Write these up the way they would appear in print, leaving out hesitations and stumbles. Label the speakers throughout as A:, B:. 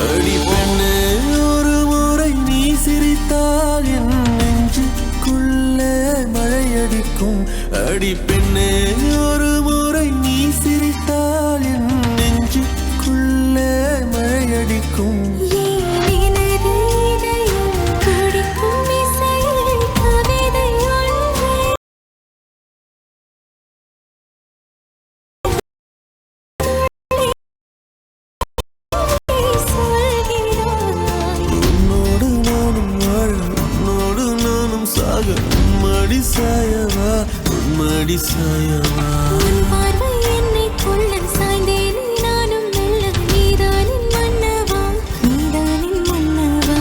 A: அடி பெண்ணே ஒரு முறை நீ சிரித்தால் என் நெஞ்சுக்குள்ளே மழையடிக்கும். அடி பெண்ணே ஒரு முறை நீ சிரித்தால் என் நெஞ்சுக்குள்ளே மழையடிக்கும். உம்மடி சாயவா உம்மடி சாயவா
B: உன் பார்வை என்னை கொள்ள சாய்ந்தேன் நானும் மெல்ல. நீதானின் மன்னவா நீதானின் மன்னவா.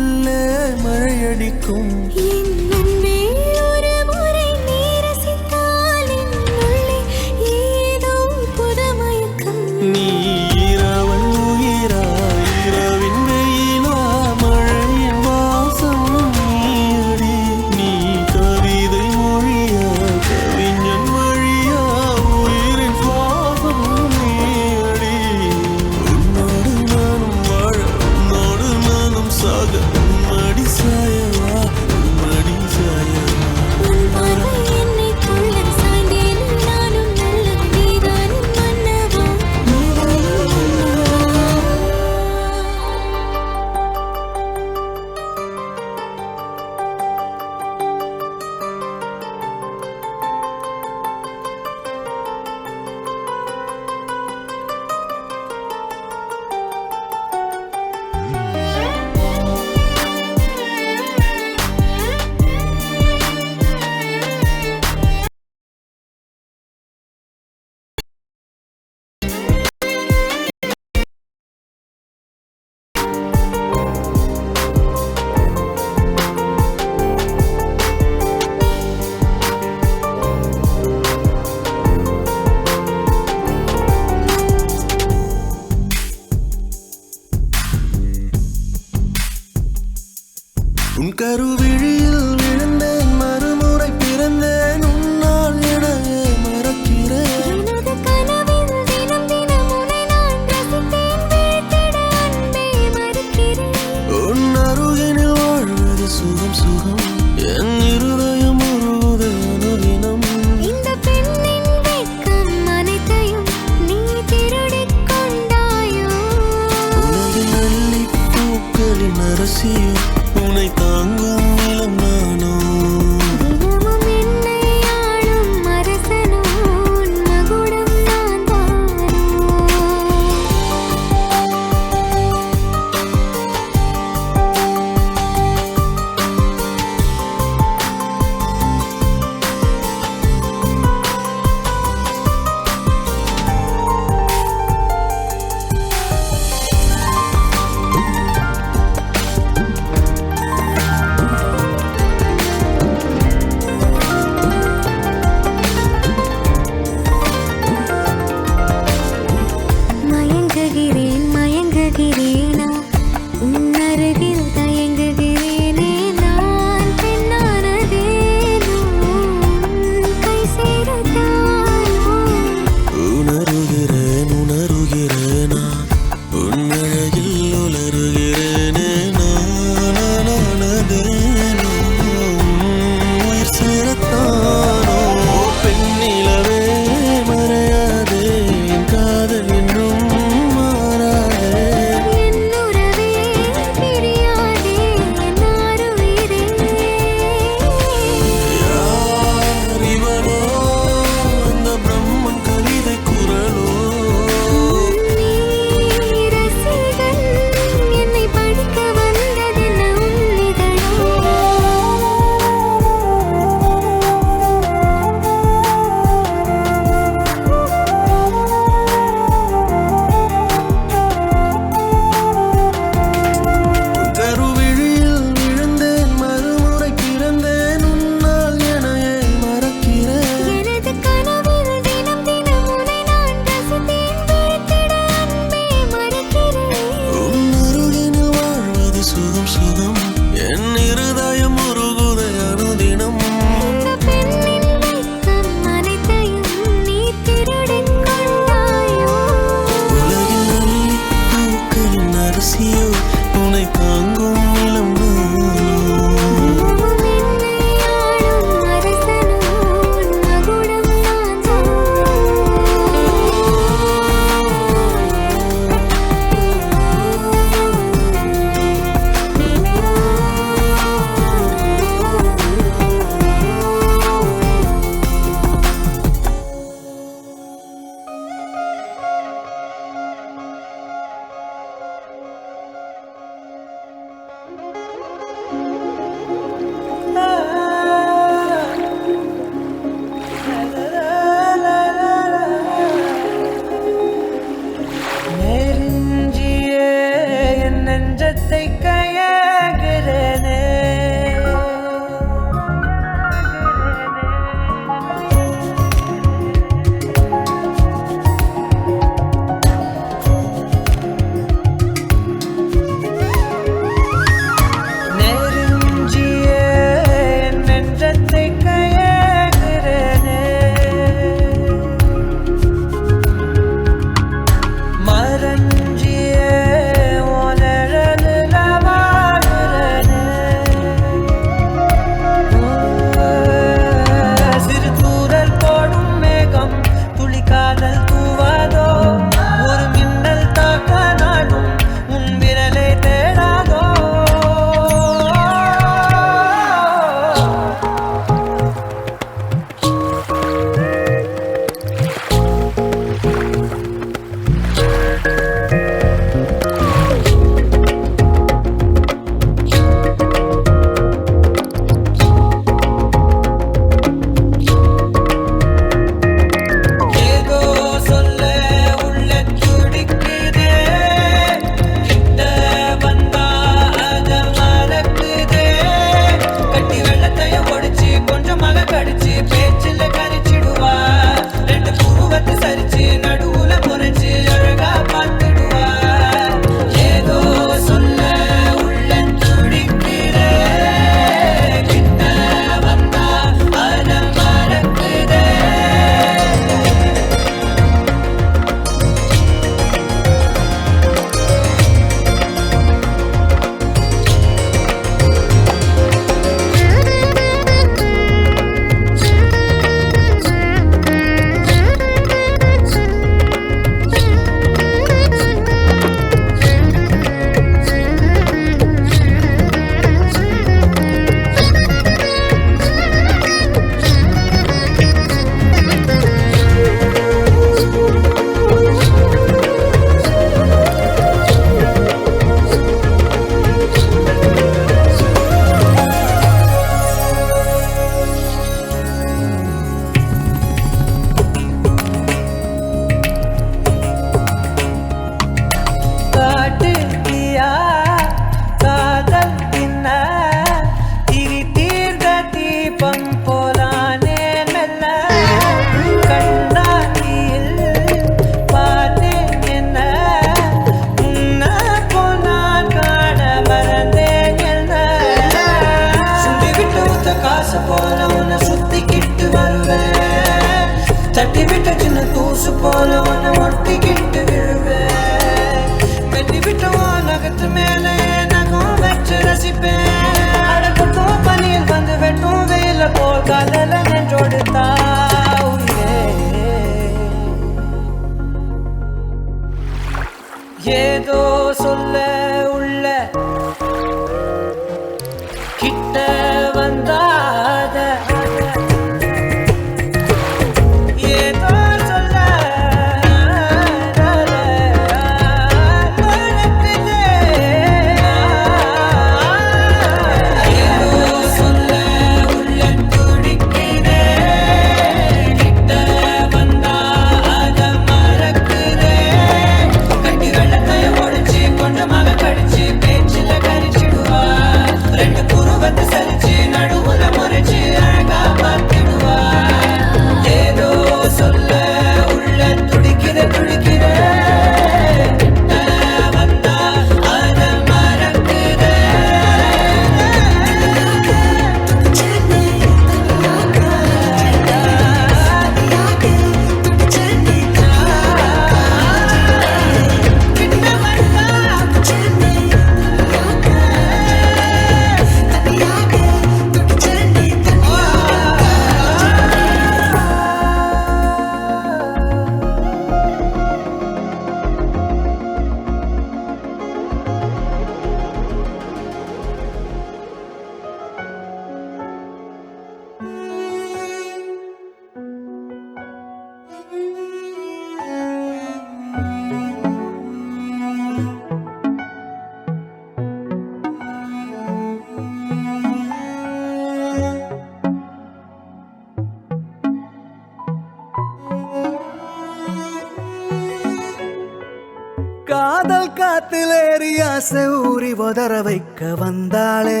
C: காத்திலேறி ஆசை ஊறி உதற வைக்க வந்தாளே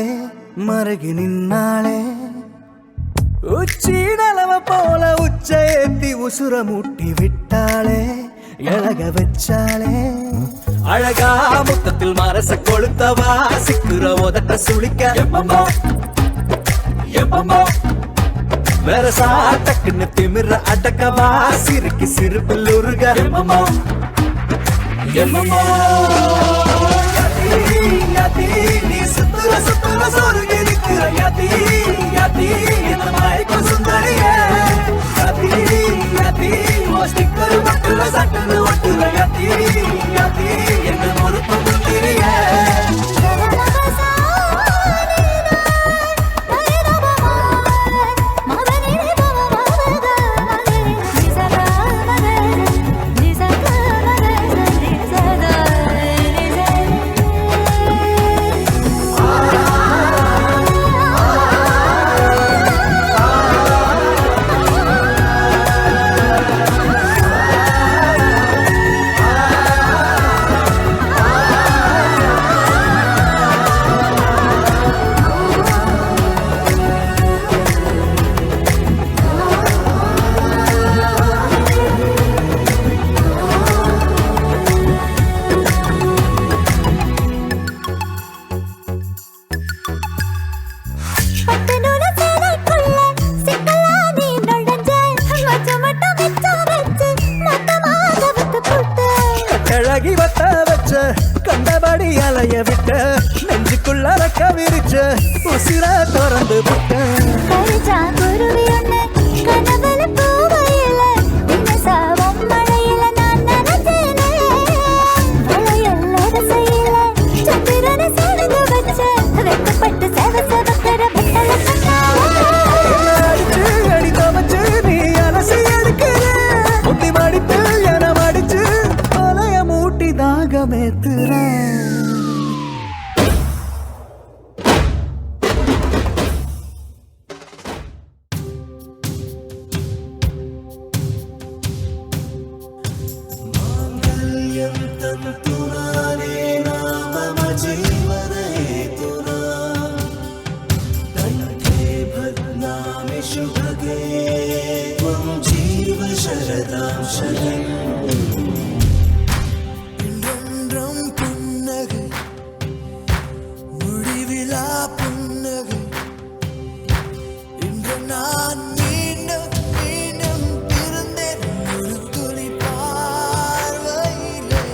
C: மருகி நின்னாளே உச்சி நலவ போல உச்ச ஏத்தி உசுர மூட்டி விட்டாளே எழக வச்சாளே அழகா முத்தத்தில் மரச கொளுத்தவா சிக்குற உதட்ட சுளிக்க எப்பமோ எப்பமோ வெரசா டக்குன்னு திமிர அடக்கவா சிறுக்கி சிறுப்பில் உருக எப்பமோ எப்பமோ நீ சுத்துற சுத்துற சொருகி நிற்கிற யாத்தி யாத்தி என்ன மாய்க்கு சுந்தரியே யாத்தி யாத்தி ஸ்டிக்கர் மட்டுல சட்டுன்னு ஒட்டுல யாத்தி யாத்தி என்ன முறுப்பு முந்திரியே அழகி வட்ட வச்ச கண்டபடி அலைய விட்ட நெஞ்சுக்குள்ள ரக்க விரிச்ச உசிர திறந்து விட்ட அடி தவச்சு நீ அலசி எடுக்கிற முட்டி மடித்து என மடிச்சு அலைய மூட்டி தாகமேத்துற
A: जीव शरदां शरणं
C: இன்றென்றும் புன்னகை முடிவிலா புன்னகை இன்று நான் மீண்டும் மீண்டும் பிறந்தேன் ஒரு துளி பார்வையிலே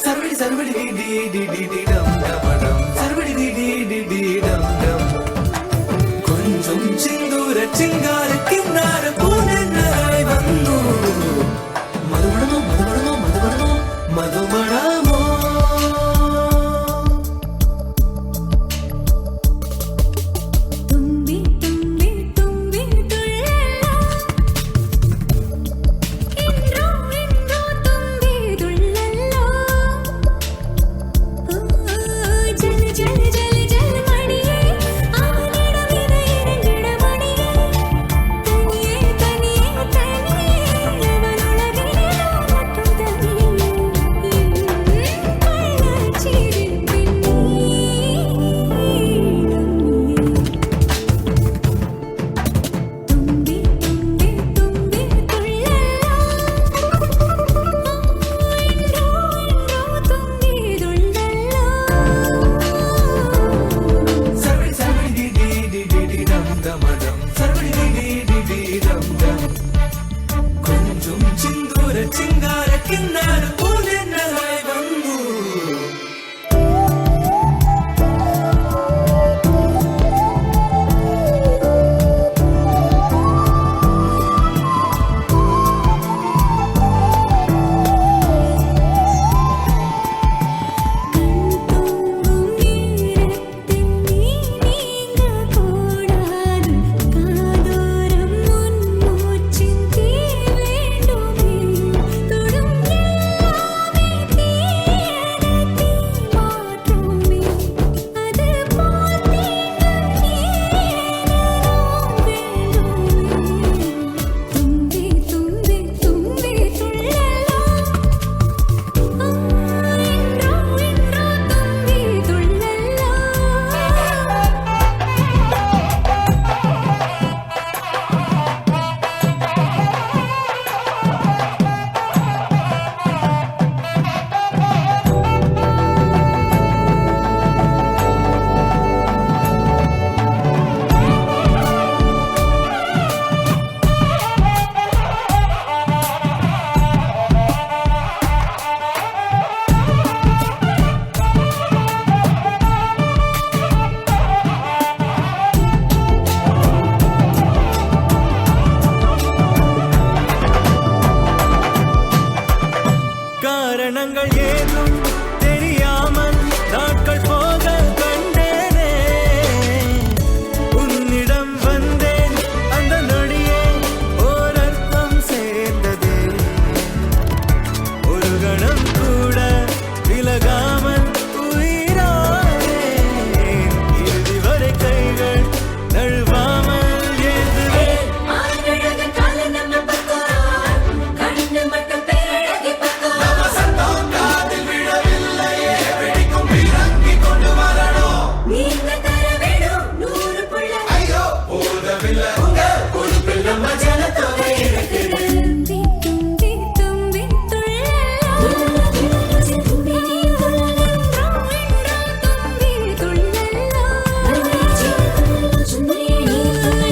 A: சர்வடி சர்வடி டி டி டி டி டி டம் டமடம் சர்வடி டி டி டி டி டம் டம் கொஞ்சம் சிந்தூர சிங்கார கிண்ணார பூனென்னாய் வந்தோ மதுமடமோ மதுமடமோ மதுமடமோ மதுமடமோ
B: தும்பி தும்பி தும்பி துள்ளலா இன்றோ இன்றோ தும்பி துள்ளலா ஜல ஜல ஜல ஜல மணியே ஆனிடம் இத இரண்டிட மணியே தனியே தனியே தனியே அவனுலகிலே மட்டும் தனியே கள்ளச்சிறு பெண்ணே தும்பி தும்பி தும்பி துள்ளலா இன்றோ இன்றோ தும்பி துள்ளலா
A: சர்வடி சர்வடி டி டி டி டி டி டம் டமடம் சர்வடி டி டி டி டி டம் டம் கொஞ்சம் சிந்தூர சிங்கார கிண்ணார பூனென்னாய் வந்தோ
B: கண்தூங்கும் நேரத்தில் நீ நீங்க கூடாது காதோரம் உன் மூச்சின் தீ வேண்டுமே தொடும் எல்லாமே தீயன தீ மாற்றுமே அது போல் தீண்டும் நீயெனவும் வேண்டுமே தும்பி தும்பி தும்பி துள்ளலா இன்றோ இன்றோ தும்பி துள்ளலா
A: காரணங்கள் ஏதும் தெரியாமல் நாட்கள் போக கண்டேனே உன்னிடம் வந்தேன் அந்த நொடியே ஓரர்த்தம் சேர்ந்தது ஒரு கணம் கூட விலகாமல் உயிரானேன் இறுதி வரை கைகள் நழுவாமல் ஏந்துவேன்
B: ஆனழக கால நம்ம பக்கம் கண்ணு மட்டும் பேரழகி பக்கம் நீங்க தர வேணும் 100 புள்ள நம்ம ஜனத்தொகை இருக்குது தும்பி தும்பி தும்பி துள்ளலா தும்பி துள்ளலா தும்பி துள்ளலா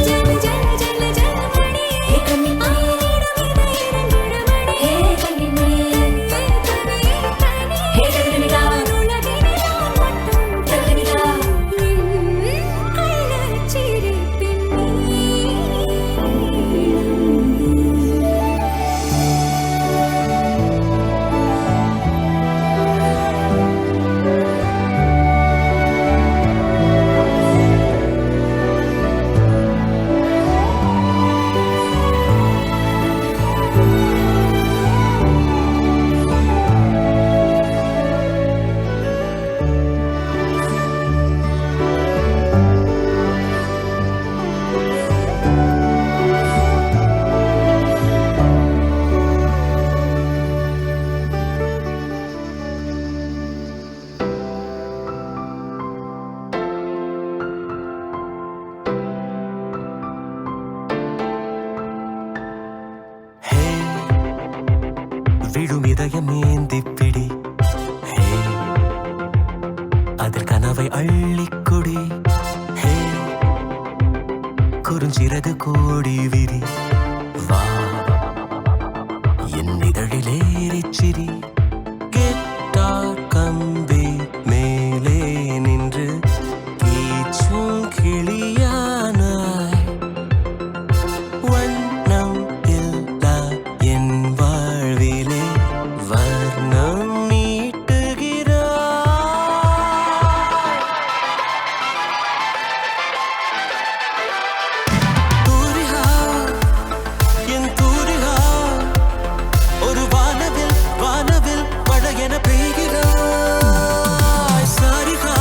B: ஜல ஜல ஜல ஜல மணியே ஆனிடம் இத இரண்டிட மணியே தனியே தனியே அவனுலகிலே மட்டும் தனியே கள்ளச்சிறு பெண்ணே
A: விடும் இதயம் ஏந்தி பிடி ஹே அதில் கனவை அள்ளிக்குடி ஹே குறுஞ்சிறகு கோடி விரி வா இதழிலேறிச்சிரி கெட்டார் கம்பி மேலே நின்று கீச்சும் கிளியானாய் வண்ணம் இல்லா என் வாழ்விலே வர்ணம் நீட்டுகிறாய் தூரிகா என் தூரிகா ஒரு வானவில் வானவில் மழையென பெய்கிறாய் சாரிகா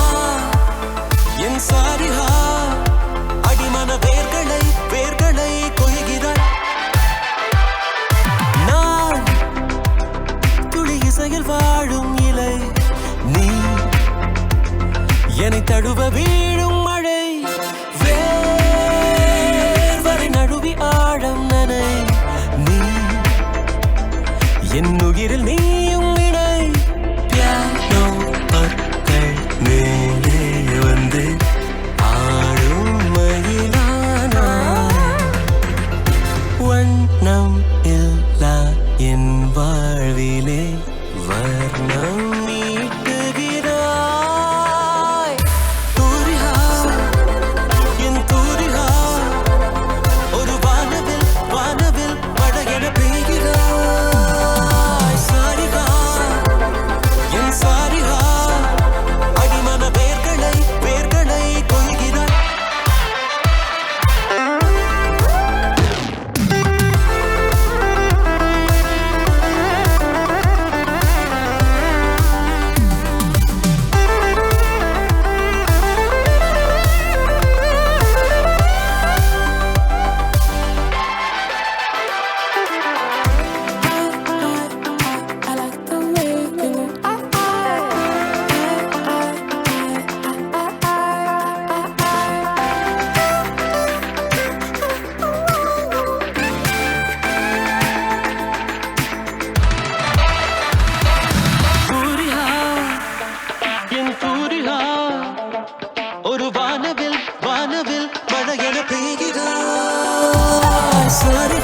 A: என் சாரிகா அடிமன வேர்களை வேர்களை கொய்கிறாய் நான் துளி இசையில் வாழும் இலை நீ என்னை தழுவ வீழும் மழை வேர்வரை நழுவி ஆழம் நனை நீ என் உயிரில் நீயும் இணை பியானோ பற்கள் மேலே வந்து ஆடும் மயிலானாய் வண்ணம் இல்லா என் வாழ்விலே வர்ணம் நீட்டுகிறாய் தூரிகா என் தூரிகா ஒரு வானவில் வானவில் மழையென பெய்கிறாய் சாரிகா என் சாரிகா அடிமன வேர்களை வேர்களை கொய்கிறாய் தூரிகா என் தூரிகா ஒரு வானவில் வானவில் மழையென பெய்கிறாய் சாரி